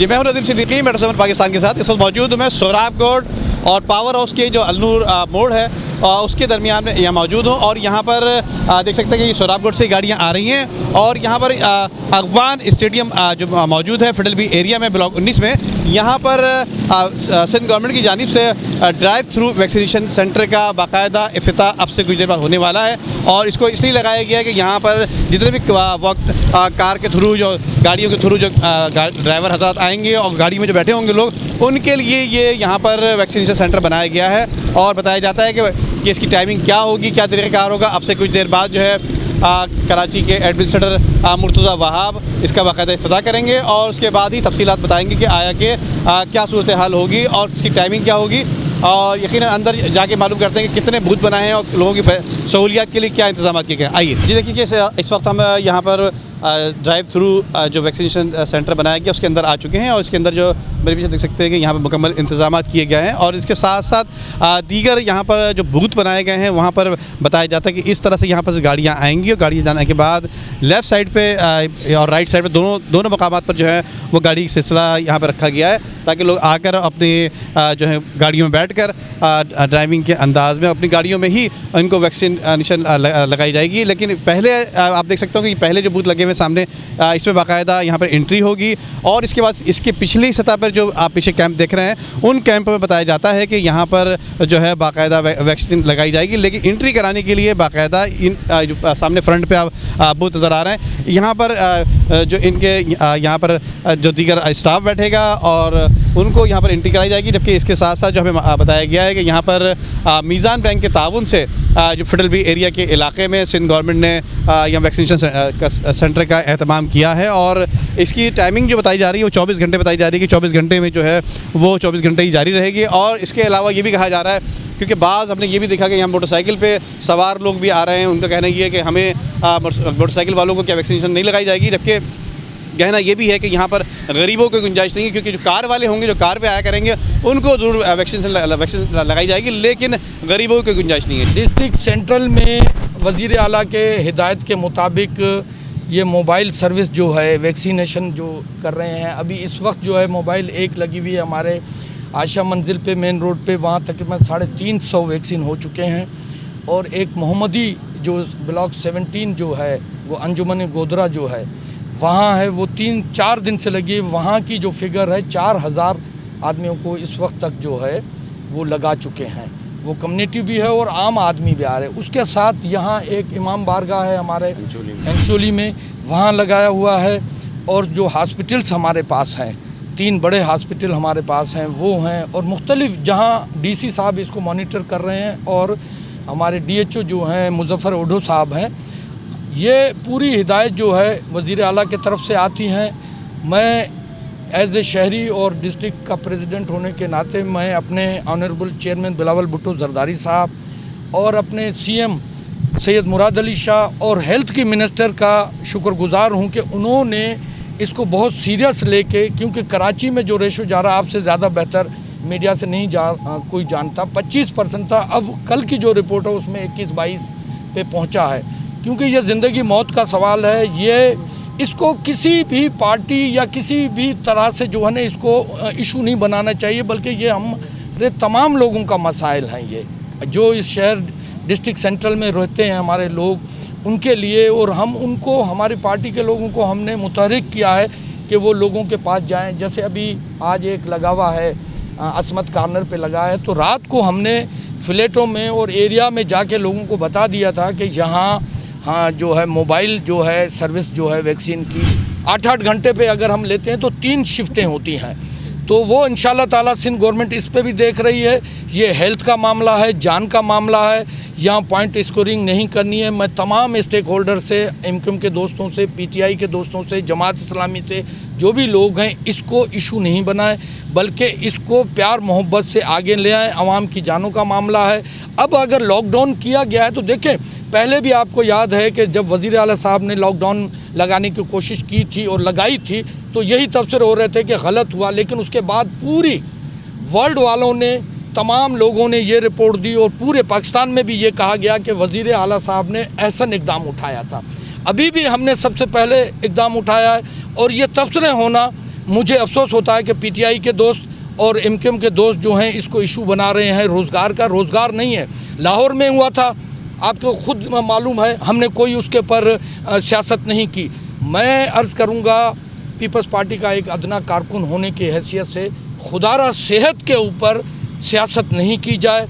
जी, मैं हूं नदीम सिद्दीकी, मेट्रो 7 पाकिस्तान के साथ। इस वक्त मौजूद हूं मैं सोहराबगढ़ और पावर हाउस के जो अलनूर मोड़ है उसके दरमियान में यहाँ मौजूद हूँ। और यहाँ पर देख सकते हैं कि सोहराबगढ़ से गाड़ियाँ आ रही हैं और यहाँ पर अफगान स्टेडियम जो मौजूद है फिडल बी एरिया में ब्लॉक 19 में, यहाँ पर सिंध गवर्नमेंट की जानिब से ड्राइव थ्रू वैक्सीनेशन सेंटर का बाकायदा इफ्तिताह अब से कुछ देर बाद होने वाला है। और इसको इसलिए लगाया गया है कि यहाँ पर जितने भी वक्त कार के थ्रू जो गाड़ियों के थ्रू जो ड्राइवर हजरात आएंगे और गाड़ी में जो बैठे होंगे लोग, उनके लिए ये यहाँ पर वैक्सीनेशन सेंटर बनाया गया है। और बताया जाता है कि इसकी टाइमिंग क्या होगी, क्या तरीक़ाकार होगा, अब से कुछ देर बाद जो है कराची के एडमिनिस्ट्रेटर मुर्तज़ा वहाब इसका बाकायदा इफ्तिताह करेंगे और उसके बाद ही तफसीलात बताएंगे कि आया कि क्या सूरत हाल होगी और इसकी टाइमिंग क्या होगी। और यकीनन अंदर जाके मालूम करते हैं कि कितने बूथ बनाए हैं और लोगों की सहूलियात के लिए क्या इंतजाम किए गए। आइए जी, देखिए कि इस वक्त हम यहाँ पर ड्राइव थ्रू जो वैक्सीनेशन सेंटर बनाया गया उसके अंदर आ चुके हैं। और इसके अंदर जो मेरे पीछे देख सकते हैं कि यहाँ पर मुकम्मल इंतजाम किए गए हैं। और इसके साथ साथ दीगर यहाँ पर जो बूथ बनाए गए हैं वहाँ पर बताया जाता है कि इस तरह से यहाँ पर गाड़ियाँ आएंगी और गाड़ियाँ जाने के बाद लेफ़्ट साइड पे और राइट साइड पे दोनों मकामात पर जो है वो गाड़ी का सिलसिला यहाँ पर रखा गया है ताकि लोग आकर अपनी जो है गाड़ियों में बैठकर ड्राइविंग के अंदाज में अपनी गाड़ियों में ही इनको वैक्सीनेशन लगाई जाएगी। लेकिन पहले आप देख सकते हो कि पहले जो बूथ लगे हुए सामने, इसमें बाकायदा यहाँ पर एंट्री होगी और इसके बाद इसके पिछली सतह पर जो आप पीछे कैंप देख रहे हैं उन कैंप में बताया जाता है कि यहाँ पर जो है बाकायदा वैक्सीन लगाई जाएगी। लेकिन एंट्री कराने के लिए बाकायदा इन जो सामने फ्रंट पे आप बूथ नज़र आ रहे हैं, यहाँ पर जो इनके यहाँ पर जो दीगर स्टाफ बैठेगा और उनको यहाँ पर एंट्री कराई जाएगी। जबकि इसके साथ साथ जो हमें बताया गया है कि यहाँ पर मीज़ान बैंक के ताउन से जो फिडल बी एरिया के इलाके में सिंध गवर्नमेंट ने यहाँ वैक्सीनेशन सेंटर का एहतमाम किया है। और इसकी टाइमिंग जो बताई जा रही है वो 24 घंटे बताई जा रही है कि 24 घंटे में जो है वो 24 घंटे ही जारी रहेगी। और इसके अलावा ये भी कहा जा रहा है, क्योंकि बाज़ हमने ये भी देखा कि यहाँ मोटरसाइकिल पे सवार लोग भी आ रहे हैं, उनका कहना ये है कि हमें मोटरसाइकिल वालों को क्या वैक्सीनेशन नहीं लगाई जाएगी। जबकि कहना ये भी है कि यहाँ पर गरीबों की गुंजाइश नहीं है, क्योंकि जो कार वाले होंगे जो कार पे आया करेंगे उनको ज़रूर वैक्सीन लगाई जाएगी, लेकिन गरीबों की गुंजाइश नहीं है। डिस्ट्रिक्ट सेंट्रल में वज़ीर आला के हिदायत के मुताबिक ये मोबाइल सर्विस जो है वैक्सीनेशन जो कर रहे हैं। अभी इस वक्त जो है मोबाइल एक लगी हुई है हमारे आशा मंजिल पे मेन रोड पे, वहाँ तकरीबन 350 वैक्सीन हो चुके हैं। और एक मोहम्मदी जो ब्लॉक 17 जो है वो अंजुमन गोदरा जो है वहाँ है, वो 3-4 दिन से लगी। वहाँ की जो फिगर है 4000 आदमियों को इस वक्त तक जो है वो लगा चुके हैं। वो कम्युनिटी भी है और आम आदमी भी आ रहे हैं। उसके साथ यहाँ एक इमाम बारगाह है हमारे एंचोली में, वहाँ लगाया हुआ है। और जो हॉस्पिटल्स हमारे पास हैं, 3 बड़े हॉस्पिटल हमारे पास हैं वो हैं। और मुख्तलिफ जहाँ डीसी साहब इसको मॉनिटर कर रहे हैं और हमारे DHO जो हैं मुजफ्फर ओढो साहब हैं। ये पूरी हिदायत जो है वज़ीर आला की तरफ से आती हैं। मैं एज ए शहरी और डिस्ट्रिक्ट का प्रेसिडेंट होने के नाते मैं अपने ऑनरेबल चेयरमैन बिलावल भुट्टो जरदारी साहब और अपने CM सैयद मुराद अली शाह और हेल्थ की मिनिस्टर का शुक्रगुजार हूँ कि उन्होंने इसको बहुत सीरियस लेके, क्योंकि कराची में जो रेशो जा रहा है आपसे ज़्यादा बेहतर मीडिया से नहीं कोई जानता, 25% था। अब कल की जो रिपोर्ट है उसमें 21-22 पे पहुँचा है। क्योंकि ये ज़िंदगी मौत का सवाल है। ये इसको किसी भी पार्टी या किसी भी तरह से जो है ना इसको इशू नहीं बनाना चाहिए, बल्कि ये हमारे तमाम लोगों का मसाइल हैं। ये जो इस शहर डिस्ट्रिक्ट सेंट्रल में रहते हैं हमारे लोग, उनके लिए। और हम उनको, हमारी पार्टी के लोगों को हमने मुतहरिक किया है कि वो लोगों के पास जाएं। जैसे अभी आज एक लगा हुआ है असमत कार्नर पे लगा है, तो रात को हमने फ्लैटों में और एरिया में जाके लोगों को बता दिया था कि यहाँ जो है मोबाइल जो है सर्विस जो है वैक्सीन की 8-8 घंटे पे अगर हम लेते हैं तो 3 शिफ्टें होती हैं। तो वो इंशाल्लाह ताला सिंध गवर्नमेंट इस पे भी देख रही है। ये हेल्थ का मामला है, जान का मामला है, यहाँ पॉइंट स्कोरिंग नहीं करनी है। मैं तमाम स्टेक होल्डर से, MQM के दोस्तों से, PTI के दोस्तों से, जमात इस्लामी से, जो भी लोग हैं, इसको इशू नहीं बनाएं, बल्कि इसको प्यार मोहब्बत से आगे ले आएँ। आवाम की जानों का मामला है। अब अगर लॉकडाउन किया गया है तो देखें, पहले भी आपको याद है कि जब वज़ीर आला साहब ने लॉकडाउन लगाने की कोशिश की थी और लगाई थी तो यही तबसरे हो रहे थे कि गलत हुआ। लेकिन उसके बाद पूरी वर्ल्ड वालों ने, तमाम लोगों ने ये रिपोर्ट दी और पूरे पाकिस्तान में भी ये कहा गया कि वज़ीर आला साहब ने ऐसा इक़दाम उठाया था। अभी भी हमने सबसे पहले इक़दाम उठाया है। और ये तबसरे होना मुझे अफसोस होता है कि पीटीआई के दोस्त और एमकेएम के दोस्त जो हैं इसको इशू बना रहे हैं रोज़गार का। रोज़गार नहीं है। लाहौर में हुआ था, आपको खुद मालूम है, हमने कोई उसके पर सियासत नहीं की। मैं अर्ज़ करूँगा पीपल्स पार्टी का एक अदना कारकुन होने की हैसियत से खुदारा सेहत के ऊपर सियासत नहीं की जाए।